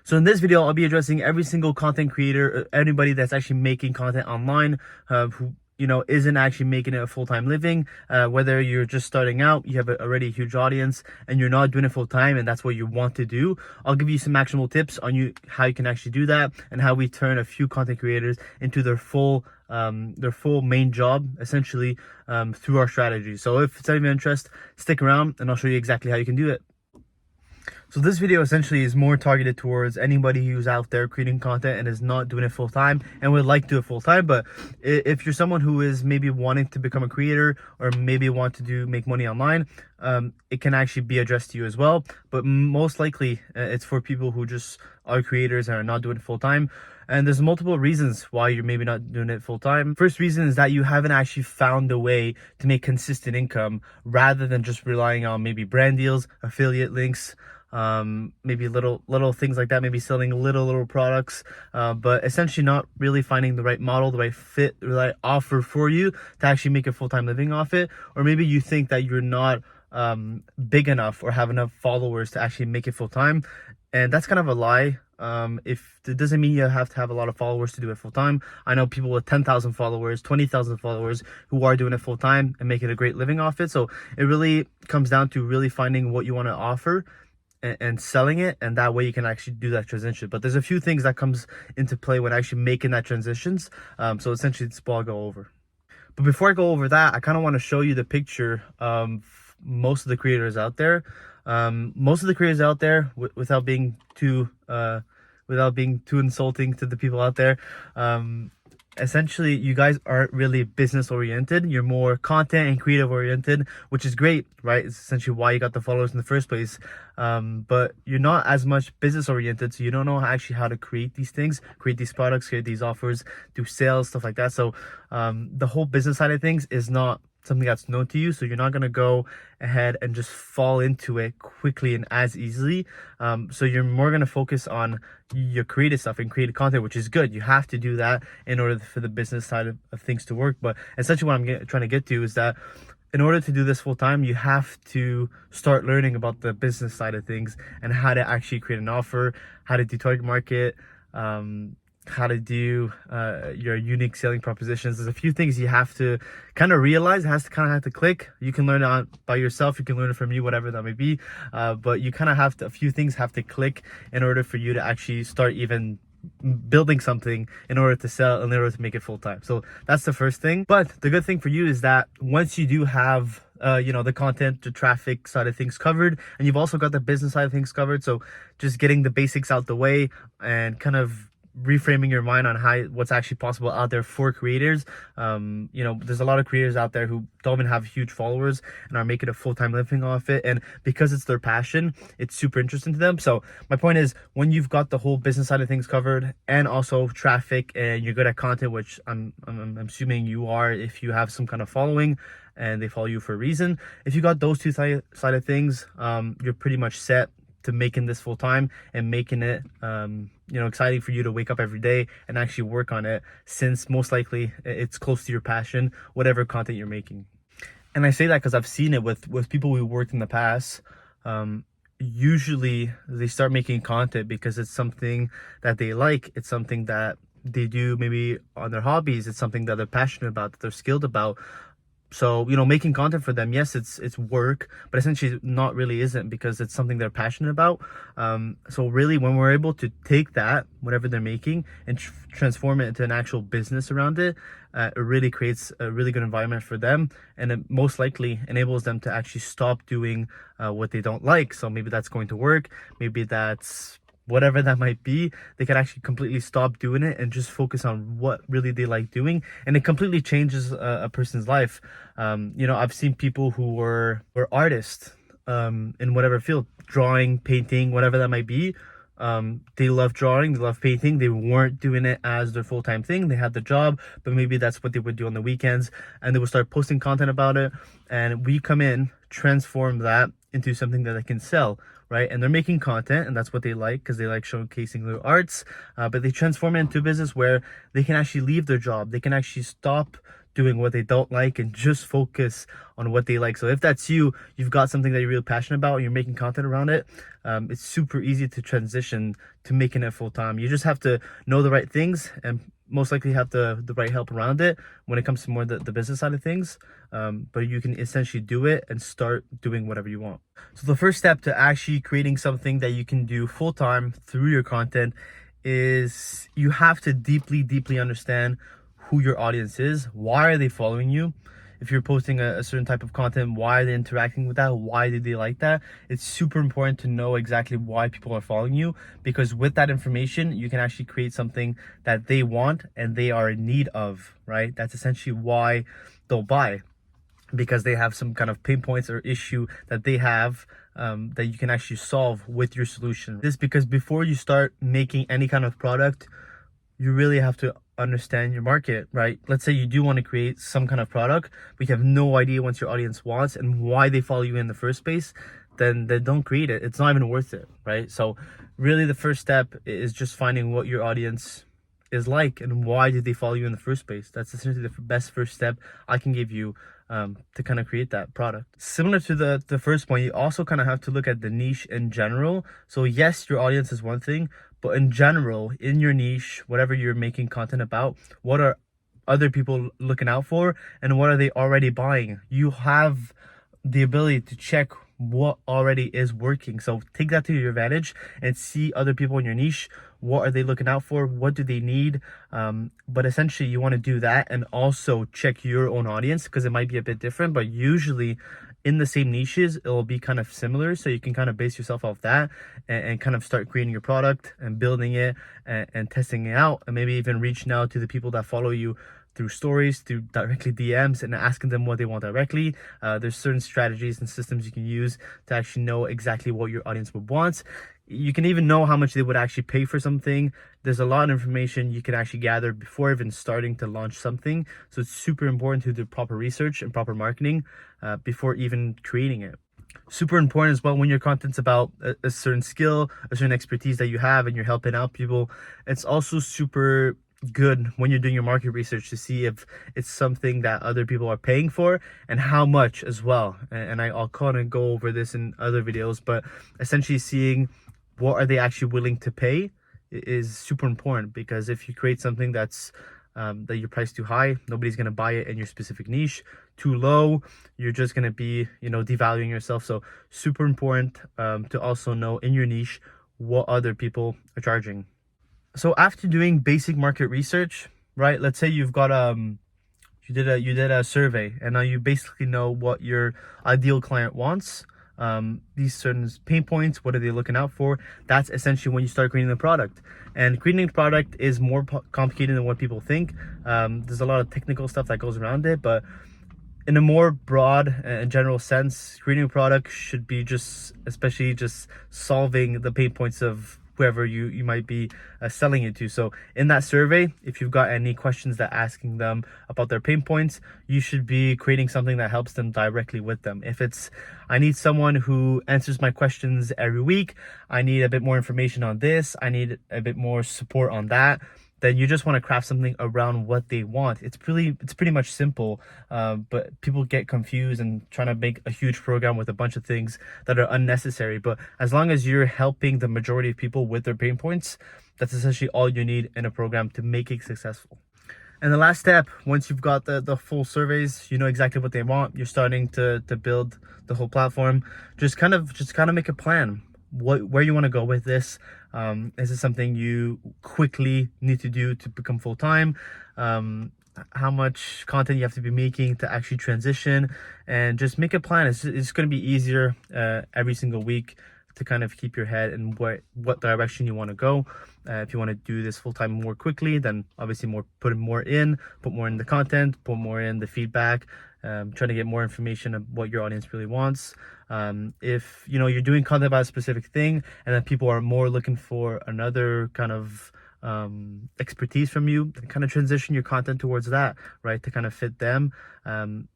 So in this video, I'll be addressing every single content creator, anybody that's actually making content online, who isn't actually making it a full-time living. Whether you're just starting out, you have already a huge audience, and you're not doing it full-time, and that's what you want to do. I'll give you some actionable tips on how you can actually do that, and how we turn a few content creators into their full main job, essentially, through our strategy. So if it's any of your interest, stick around, and I'll show you exactly how you can do it. So this video essentially is more targeted towards anybody who's out there creating content and is not doing it full time and would like to do it full time. But if you're someone who is maybe wanting to become a creator, or maybe want to make money online, it can actually be addressed to you as well. But most likely it's for people who just are creators and are not doing it full time. And there's multiple reasons why you're maybe not doing it full time. First reason is that you haven't actually found a way to make consistent income, rather than just relying on maybe brand deals, affiliate links, maybe little things like that, maybe selling little products, but essentially not really finding the right model, the right fit, the right offer for you to actually make a full-time living off it. Or maybe you think that you're not big enough or have enough followers to actually make it full-time, and that's kind of a lie. If it doesn't mean you have to have a lot of followers to do it full time. I know people with 10,000 followers, 20,000 followers who are doing it full time and making a great living off it. So it really comes down to really finding what you want to offer and selling it, and that way you can actually do that transition. But there's a few things that comes into play when actually making that transitions. So essentially it's what I'll go over. But before I go over that, I kind of want to show you the picture of most of the creators out there. Most of the creators out there, without being too insulting to the people out there, essentially you guys aren't really business oriented. You're more content and creative oriented, which is great, right? It's essentially why you got the followers in the first place. But you're not as much business oriented, so you don't know actually how to create these things, create these products, create these offers, do sales, stuff like that. So the whole business side of things is not something that's known to you, so you're not going to go ahead and just fall into it quickly and as easily. So you're more going to focus on your creative stuff and creative content, which is good. You have to do that in order for the business side of things to work. But essentially what I'm trying to get to is that in order to do this full time, you have to start learning about the business side of things and how to actually create an offer, how to do target market, how to do your unique selling propositions. There's a few things you have to kind of realize. It has to kind of have to click. You can learn it by yourself, you can learn it from me, whatever that may be, but you kind of have to, a few things have to click in order for you to actually start even building something in order to sell, in order to make it full time. So that's the first thing. But the good thing for you is that once you do have the content, the traffic side of things covered, and you've also got the business side of things covered, so just getting the basics out the way and kind of reframing your mind on what's actually possible out there for creators. There's a lot of creators out there who don't even have huge followers and are making a full-time living off it, and because it's their passion, it's super interesting to them. So my point is, when you've got the whole business side of things covered and also traffic, and you're good at content, which I'm assuming you are if you have some kind of following and they follow you for a reason. If you got those two side of things, you're pretty much set to making this full time and making it exciting for you to wake up every day and actually work on it, since most likely it's close to your passion, whatever content you're making. And I say that because I've seen it with people who worked in the past. Usually they start making content because it's something that they like, it's something that they do maybe on their hobbies, it's something that they're passionate about, that they're skilled about. So, making content for them, yes, it's work, but essentially not really isn't, because it's something they're passionate about. So really, when we're able to take that, whatever they're making, and transform it into an actual business around it, it really creates a really good environment for them, and it most likely enables them to actually stop doing what they don't like. So maybe that's going to work, maybe that's whatever that might be. They can actually completely stop doing it and just focus on what really they like doing, and it completely changes a person's life. I've seen people who were artists in whatever field, drawing, painting, whatever that might be. They love drawing, they love painting, they weren't doing it as their full-time thing. They had the job, but maybe that's what they would do on the weekends, and they would start posting content about it, and we come in, transform that into something that they can sell, right? And they're making content, and that's what they like, because they like showcasing their arts, but they transform it into a business where they can actually leave their job, they can actually stop doing what they don't like and just focus on what they like. So if that's you, you've got something that you're really passionate about and you're making content around it, it's super easy to transition to making it full time. You just have to know the right things and most likely have the right help around it when it comes to more the business side of things. But you can essentially do it and start doing whatever you want. So the first step to actually creating something that you can do full time through your content is you have to deeply understand who your audience is. Why are they following you? If you're posting a certain type of content, why are they interacting with that? Why did they like that? It's super important to know exactly why people are following you, because with that information, you can actually create something that they want and they are in need of, right? That's essentially why they'll buy, because they have some kind of pain points or issue that they have that you can actually solve with your solution. This because before you start making any kind of product, you really have to understand your market, right? Let's say you do want to create some kind of product, but you have no idea what your audience wants and why they follow you in the first place, then don't create it. It's not even worth it, right? So really the first step is just finding what your audience is like and why did they follow you in the first place. That's essentially the best first step I can give you to kind of create that product. Similar to the first point, you also kind of have to look at the niche in general. So yes, your audience is one thing, but in general, in your niche, whatever you're making content about, what are other people looking out for and what are they already buying? You have the ability to check what already is working. So take that to your advantage and see other people in your niche. What are they looking out for? What do they need? But essentially you want to do that and also check your own audience, because it might be a bit different, but usually in the same niches, it'll be kind of similar. So you can kind of base yourself off that and kind of start creating your product and building it and testing it out, and maybe even reaching out to the people that follow you through stories, through directly DMs, and asking them what they want directly. There's certain strategies and systems you can use to actually know exactly what your audience would want. You can even know how much they would actually pay for something. There's a lot of information you can actually gather before even starting to launch something. So it's super important to do proper research and proper marketing before even creating it. Super important as well when your content's about a certain skill, a certain expertise that you have and you're helping out people. It's also super good when you're doing your market research to see if it's something that other people are paying for and how much as well. And I'll kind of go over this in other videos, but essentially seeing what are they actually willing to pay is super important, because if you create something that's that you're priced too high, nobody's going to buy it in your specific niche. Too low, you're just going to be, devaluing yourself. So super important to also know in your niche what other people are charging. So after doing basic market research, right? Let's say you've got you did a survey and now you basically know what your ideal client wants. These certain pain points, what are they looking out for? That's essentially when you start creating the product. And creating the product is more complicated than what people think. There's a lot of technical stuff that goes around it, but in a more broad and general sense, creating a product should be especially just solving the pain points of whoever you might be selling it to. So in that survey, if you've got any questions that asking them about their pain points, you should be creating something that helps them directly with them. If it's, I need someone who answers my questions every week, I need a bit more information on this, I need a bit more support on that, then you just want to craft something around what they want. It's pretty much simple, but people get confused and trying to make a huge program with a bunch of things that are unnecessary. But as long as you're helping the majority of people with their pain points, that's essentially all you need in a program to make it successful. And the last step, once you've got the full surveys, you know exactly what they want, you're starting to build the whole platform, just kind of make a plan. Where you want to go with this. Is this something you quickly need to do to become full-time? How much content you have to be making to actually transition, and just make a plan. It's going to be easier every single week to kind of keep your head in what direction you want to go. If you want to do this full-time more quickly, then obviously put more in the content, put more in the feedback, try to get more information of what your audience really wants. If you're doing content about a specific thing and then people are more looking for another kind of expertise from you, then kind of transition your content towards that, right, to kind of fit them.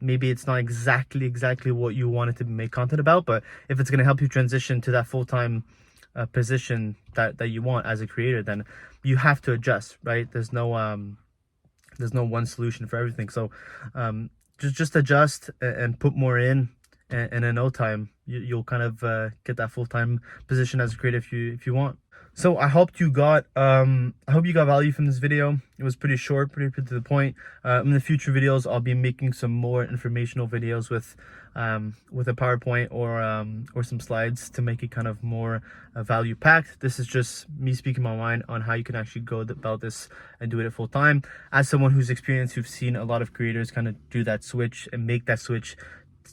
Maybe it's not exactly what you wanted to make content about, but if it's going to help you transition to that full-time position that you want as a creator, then you have to adjust, right? There's no There's no one solution for everything. So just adjust and put more in, and in no time you'll kind of get that full-time position as a creator if you want. So I hope you got value from this video. It was pretty short, pretty to the point. In the future videos, I'll be making some more informational videos with a PowerPoint or some slides to make it kind of more value packed. This is just me speaking my mind on how you can actually go about this and do it full time. As someone who's experienced, who've seen a lot of creators kind of do that switch and make that switch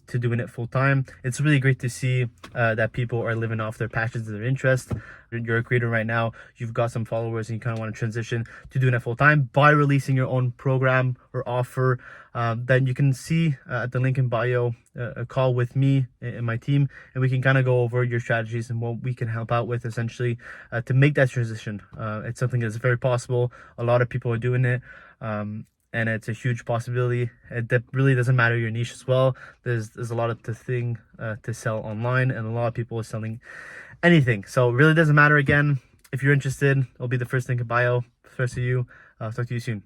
to doing it full time, it's really great to see that people are living off their passions and their interests. You're a creator right now, you've got some followers, and you kind of want to transition to doing it full time by releasing your own program or offer. Then you can see at the link in bio a call with me and my team, and we can kind of go over your strategies and what we can help out with essentially to make that transition. It's something that's very possible. A lot of people are doing it. And it's a huge possibility. That really doesn't matter your niche as well. There's a lot of to sell online, and a lot of people are selling anything. So it really doesn't matter. Again, if you're interested, it'll be the first link in bio. First of you. I'll talk to you soon.